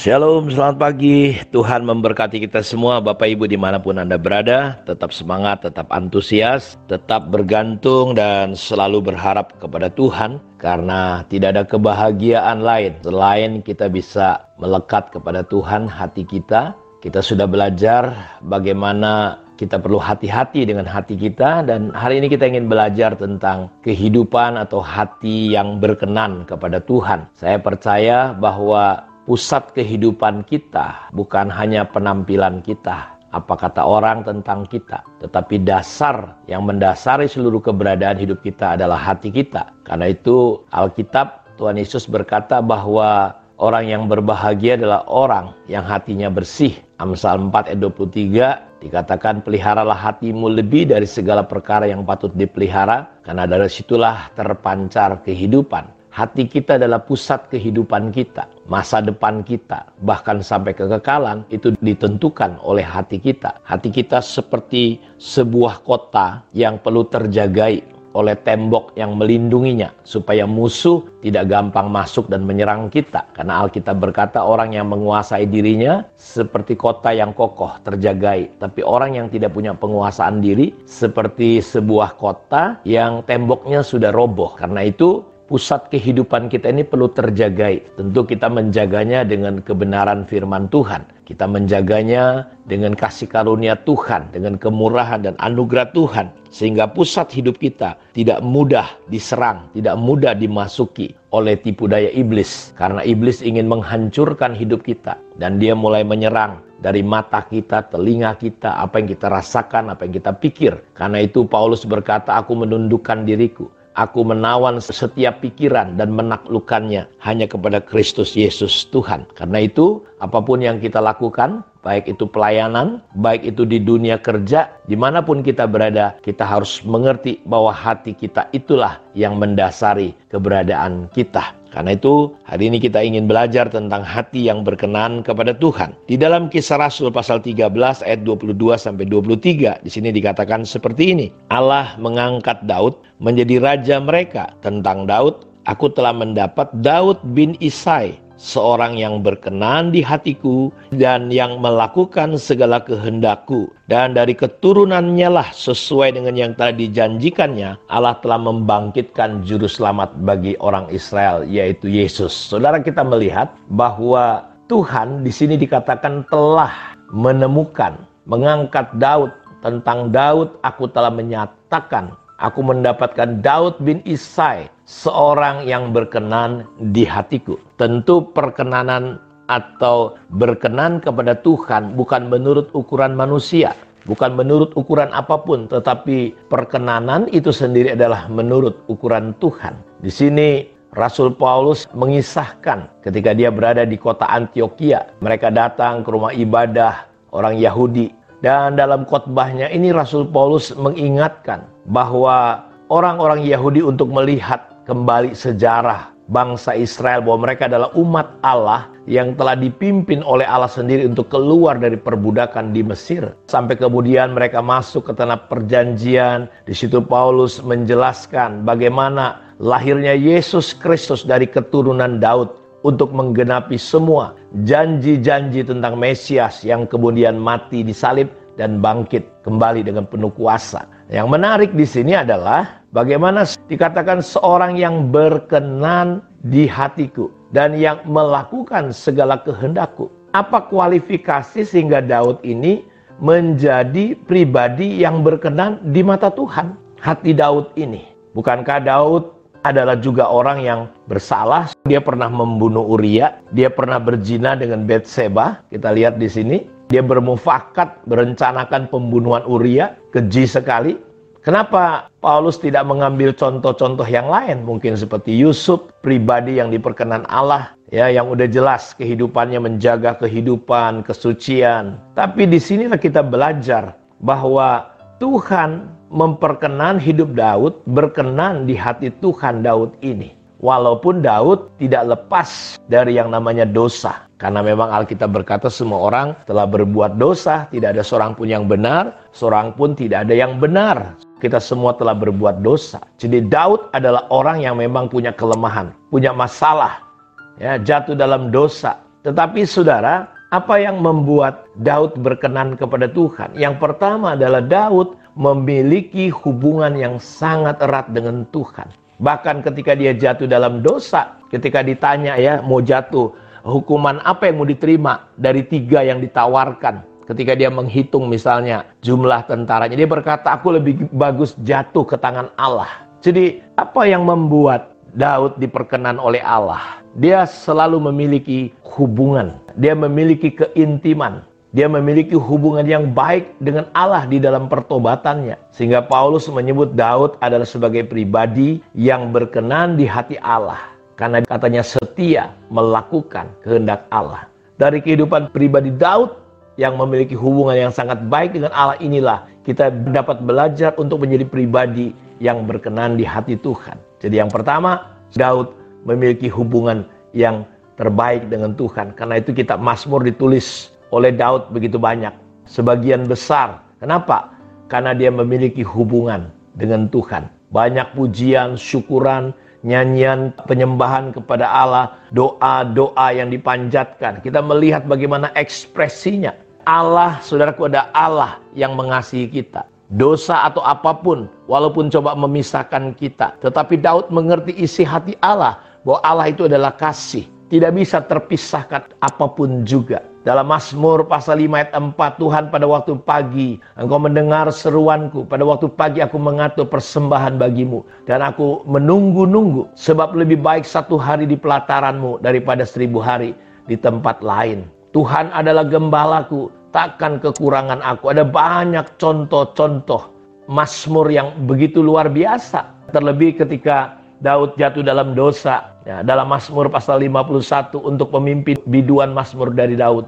Shalom, selamat pagi. Tuhan memberkati kita semua, Bapak Ibu dimanapun Anda berada. Tetap semangat, tetap antusias, tetap bergantung dan selalu berharap kepada Tuhan. Karena tidak ada kebahagiaan lain selain kita bisa melekat kepada Tuhan hati kita. Kita sudah belajar bagaimana kita perlu hati-hati dengan hati kita. Dan hari ini kita ingin belajar tentang kehidupan atau hati yang berkenan kepada Tuhan. Saya percaya bahwa pusat kehidupan kita bukan hanya penampilan kita, apa kata orang tentang kita, tetapi dasar yang mendasari seluruh keberadaan hidup kita adalah hati kita. Karena itu Alkitab, Tuhan Yesus berkata bahwa orang yang berbahagia adalah orang yang hatinya bersih. Amsal 4 ayat 23 dikatakan, peliharalah hatimu lebih dari segala perkara yang patut dipelihara, karena dari situlah terpancar kehidupan. Hati kita adalah pusat kehidupan kita, masa depan kita, bahkan sampai kekekalan itu ditentukan oleh hati kita. Hati kita seperti sebuah kota yang perlu terjagai oleh tembok yang melindunginya, supaya musuh tidak gampang masuk dan menyerang kita. Karena Alkitab berkata orang yang menguasai dirinya seperti kota yang kokoh terjagai. Tapi orang yang tidak punya penguasaan diri seperti sebuah kota yang temboknya sudah roboh. Karena itu pusat kehidupan kita ini perlu terjagai. Tentu kita menjaganya dengan kebenaran firman Tuhan. Kita menjaganya dengan kasih karunia Tuhan, dengan kemurahan dan anugerah Tuhan. Sehingga pusat hidup kita tidak mudah diserang, tidak mudah dimasuki oleh tipu daya iblis. Karena iblis ingin menghancurkan hidup kita. Dan dia mulai menyerang dari mata kita, telinga kita, apa yang kita rasakan, apa yang kita pikir. Karena itu Paulus berkata, aku menundukkan diriku. Aku menawan setiap pikiran dan menaklukkannya hanya kepada Kristus Yesus Tuhan. Karena itu, apapun yang kita lakukan, baik itu pelayanan, baik itu di dunia kerja, dimanapun kita berada, kita harus mengerti bahwa hati kita itulah yang mendasari keberadaan kita. Karena itu, hari ini kita ingin belajar tentang hati yang berkenan kepada Tuhan. Di dalam Kisah Rasul pasal 13 ayat 22-23, di sini dikatakan seperti ini. Allah mengangkat Daud menjadi raja mereka. Tentang Daud, aku telah mendapat Daud bin Isai, seorang yang berkenan di hatiku dan yang melakukan segala kehendakku. Dan dari keturunannya lah, sesuai dengan yang telah dijanjikannya, Allah telah membangkitkan juru selamat bagi orang Israel, yaitu Yesus. Saudara, kita melihat bahwa Tuhan di sini dikatakan telah menemukan, mengangkat Daud. Tentang Daud, aku telah menyatakan, aku mendapatkan Daud bin Isai, seorang yang berkenan di hatiku. Tentu perkenanan atau berkenan kepada Tuhan bukan menurut ukuran manusia, bukan menurut ukuran apapun, tetapi perkenanan itu sendiri adalah menurut ukuran Tuhan. Di sini Rasul Paulus mengisahkan ketika dia berada di kota Antiokhia. Mereka datang ke rumah ibadah orang Yahudi. Dan dalam khotbahnya ini Rasul Paulus mengingatkan bahwa orang-orang Yahudi untuk melihat kembali sejarah bangsa Israel, bahwa mereka adalah umat Allah yang telah dipimpin oleh Allah sendiri untuk keluar dari perbudakan di Mesir. Sampai kemudian mereka masuk ke tanah perjanjian. Di situ Paulus menjelaskan bagaimana lahirnya Yesus Kristus dari keturunan Daud untuk menggenapi semua janji-janji tentang Mesias yang kemudian mati disalib dan bangkit kembali dengan penuh kuasa. Yang menarik di sini adalah bagaimana dikatakan seorang yang berkenan di hatiku dan yang melakukan segala kehendakku. Apa kualifikasi sehingga Daud ini menjadi pribadi yang berkenan di mata Tuhan? Hati Daud ini. Bukankah Daud adalah juga orang yang bersalah? Dia pernah membunuh Uria, dia pernah berzina dengan Batseba. Kita lihat di sini, dia bermufakat merencanakan pembunuhan Uria, keji sekali. Kenapa Paulus tidak mengambil contoh-contoh yang lain? Mungkin seperti Yusuf, pribadi yang diperkenan Allah, ya, yang udah jelas kehidupannya menjaga kehidupan, kesucian. Tapi di sinilah kita belajar bahwa Tuhan memperkenan hidup Daud, berkenan di hati Tuhan Daud ini. Walaupun Daud tidak lepas dari yang namanya dosa. Karena memang Alkitab berkata semua orang telah berbuat dosa, tidak ada seorang pun yang benar, seorang pun tidak ada yang benar. Kita semua telah berbuat dosa. Jadi Daud adalah orang yang memang punya kelemahan, punya masalah, ya, jatuh dalam dosa. Tetapi saudara, apa yang membuat Daud berkenan kepada Tuhan? Yang pertama adalah Daud memiliki hubungan yang sangat erat dengan Tuhan. Bahkan ketika dia jatuh dalam dosa, ketika ditanya ya mau jatuh, hukuman apa yang mau diterima dari 3 yang ditawarkan? Ketika dia menghitung misalnya jumlah tentaranya, dia berkata, aku lebih bagus jatuh ke tangan Allah. Jadi apa yang membuat Daud diperkenan oleh Allah? Dia selalu memiliki hubungan, dia memiliki keintiman, dia memiliki hubungan yang baik dengan Allah di dalam pertobatannya. Sehingga Paulus menyebut Daud adalah sebagai pribadi yang berkenan di hati Allah. Karena katanya setia melakukan kehendak Allah. Dari kehidupan pribadi Daud yang memiliki hubungan yang sangat baik dengan Allah inilah kita dapat belajar untuk menjadi pribadi yang berkenan di hati Tuhan. Jadi yang pertama, Daud memiliki hubungan yang terbaik dengan Tuhan. Karena itu kitab Mazmur ditulis oleh Daud begitu banyak. Sebagian besar. Kenapa? Karena dia memiliki hubungan dengan Tuhan. Banyak pujian, syukuran, nyanyian, penyembahan kepada Allah, doa-doa yang dipanjatkan. Kita melihat bagaimana ekspresinya. Allah, saudaraku, ada Allah yang mengasihi kita. Dosa atau apapun, walaupun coba memisahkan kita, tetapi Daud mengerti isi hati Allah, bahwa Allah itu adalah kasih. Tidak bisa terpisahkan apapun juga. Dalam Mazmur pasal 5 ayat 4, Tuhan pada waktu pagi, Engkau mendengar seruanku. Pada waktu pagi aku mengatur persembahan bagimu. Dan aku menunggu-nunggu. Sebab lebih baik 1 hari di pelataranmu daripada 1000 hari di tempat lain. Tuhan adalah gembalaku, takkan kekurangan aku. Ada banyak contoh-contoh Mazmur yang begitu luar biasa. Terlebih ketika Daud jatuh dalam dosa. Ya, dalam Mazmur pasal 51 untuk pemimpin biduan Mazmur dari Daud.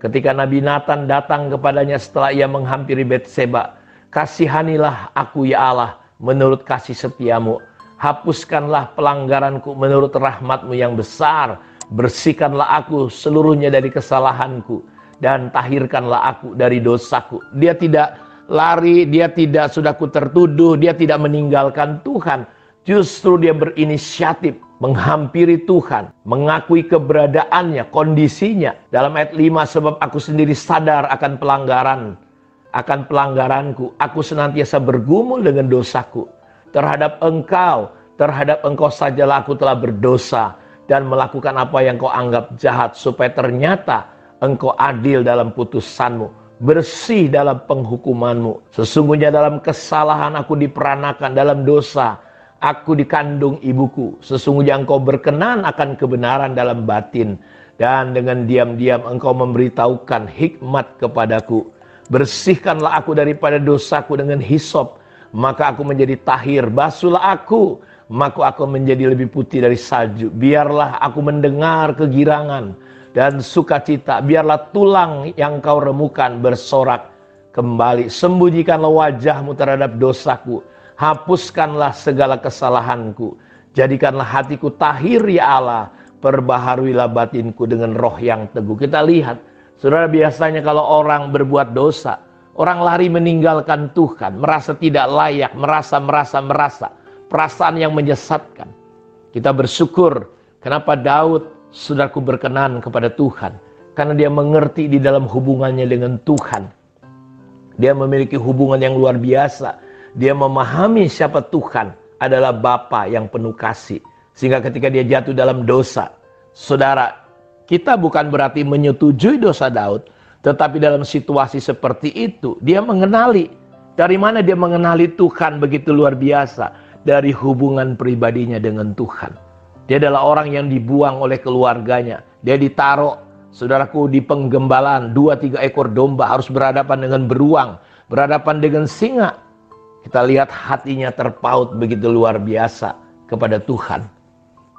Ketika Nabi Nathan datang kepadanya setelah ia menghampiri Betseba. Kasihanilah aku ya Allah menurut kasih setiamu. Hapuskanlah pelanggaranku menurut rahmatmu yang besar. Bersihkanlah aku seluruhnya dari kesalahanku. Dan tahirkanlah aku dari dosaku. Dia tidak lari, dia tidak sudahku tertuduh, dia tidak meninggalkan Tuhan. Justru dia berinisiatif menghampiri Tuhan, mengakui keberadaannya, kondisinya. Dalam ayat 5, sebab aku sendiri sadar akan pelanggaranku. Aku senantiasa bergumul dengan dosaku. Terhadap engkau sajalah aku telah berdosa dan melakukan apa yang kau anggap jahat, supaya ternyata engkau adil dalam putusanmu, bersih dalam penghukumanmu. Sesungguhnya dalam kesalahan aku diperanakan, dalam dosa aku dikandung ibuku. Sesungguhnya engkau berkenan akan kebenaran dalam batin. Dan dengan diam-diam engkau memberitahukan hikmat kepadaku. Bersihkanlah aku daripada dosaku dengan hisop, maka aku menjadi tahir. Basuhlah aku, maka aku menjadi lebih putih dari salju. Biarlah aku mendengar kegirangan dan sukacita. Biarlah tulang yang kau remukan bersorak kembali. Sembunyikanlah wajahmu terhadap dosaku. Hapuskanlah segala kesalahanku. Jadikanlah hatiku tahir ya Allah. Perbaharuilah batinku dengan roh yang teguh. Kita lihat, saudara, biasanya kalau orang berbuat dosa, orang lari meninggalkan Tuhan, merasa tidak layak, merasa. Perasaan yang menyesatkan. Kita bersyukur kenapa Daud, saudaraku, berkenan kepada Tuhan. Karena dia mengerti di dalam hubungannya dengan Tuhan. Dia memiliki hubungan yang luar biasa. Dia memahami siapa Tuhan adalah Bapa yang penuh kasih. Sehingga ketika dia jatuh dalam dosa, saudara, kita bukan berarti menyetujui dosa Daud, tetapi dalam situasi seperti itu, dia mengenali. Dari mana dia mengenali Tuhan begitu luar biasa? Dari hubungan pribadinya dengan Tuhan. Dia adalah orang yang dibuang oleh keluarganya. Dia ditaruh, saudaraku, di penggembalaan. 2-3 ekor domba harus berhadapan dengan beruang, berhadapan dengan singa. Kita lihat hatinya terpaut begitu luar biasa kepada Tuhan.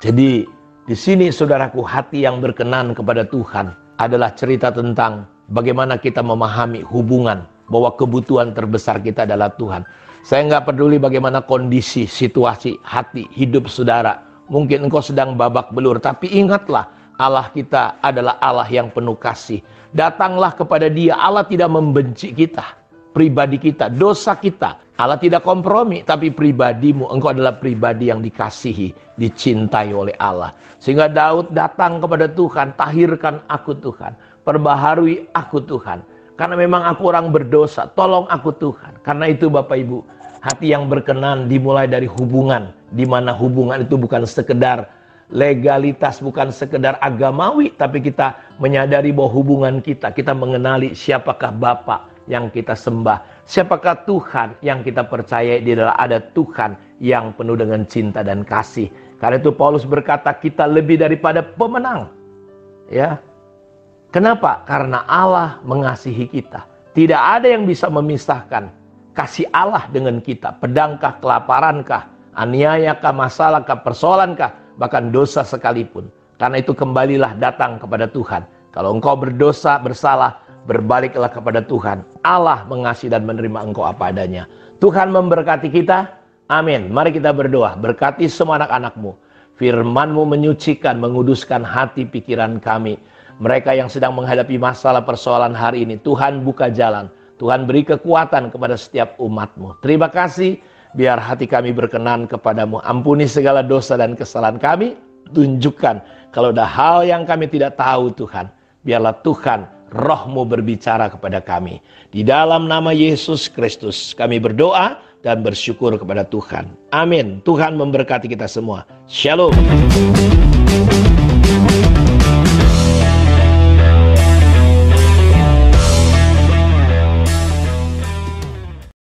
Jadi di sini, saudaraku, hati yang berkenan kepada Tuhan adalah cerita tentang bagaimana kita memahami hubungan, bahwa kebutuhan terbesar kita adalah Tuhan. Saya nggak peduli bagaimana kondisi, situasi, hati, hidup saudara. Mungkin engkau sedang babak belur, tapi ingatlah Allah kita adalah Allah yang penuh kasih. Datanglah kepada Dia. Allah tidak membenci kita. pribadi kita, dosa kita. Allah tidak kompromi, tapi pribadimu, engkau adalah pribadi yang dikasihi, dicintai oleh Allah. Sehingga Daud datang kepada Tuhan, tahirkan aku Tuhan, perbaharui aku Tuhan. Karena memang aku orang berdosa, tolong aku Tuhan. Karena itu Bapak Ibu, hati yang berkenan dimulai dari hubungan, di mana hubungan itu bukan sekedar legalitas, bukan sekedar agamawi, tapi kita menyadari bahwa hubungan kita mengenali siapakah Bapa yang kita sembah, siapakah Tuhan yang kita percaya. Dia adalah ada Tuhan yang penuh dengan cinta dan kasih. Karena itu Paulus berkata kita lebih daripada pemenang. Ya, kenapa? Karena Allah mengasihi kita. Tidak ada yang bisa memisahkan kasih Allah dengan kita. Pedangkah, kelaparankah, aniayakah, masalahkah, persoalankah, bahkan dosa sekalipun. Karena itu kembalilah datang kepada Tuhan. Kalau engkau berdosa, bersalah, berbaliklah kepada Tuhan. Allah mengasihi dan menerima engkau apa adanya. Tuhan memberkati kita. Amin. Mari kita berdoa. Berkati semua anak-anakmu. Firman-Mu menyucikan, menguduskan hati pikiran kami. Mereka yang sedang menghadapi masalah persoalan hari ini, Tuhan buka jalan. Tuhan beri kekuatan kepada setiap umat-Mu. Terima kasih. Biar hati kami berkenan kepadamu. Ampuni segala dosa dan kesalahan kami. Tunjukkan kalau ada hal yang kami tidak tahu Tuhan. Biarlah Tuhan, Roh-Mu berbicara kepada kami. Di dalam nama Yesus Kristus kami berdoa dan bersyukur kepada Tuhan. Amin. Tuhan memberkati kita semua. Shalom.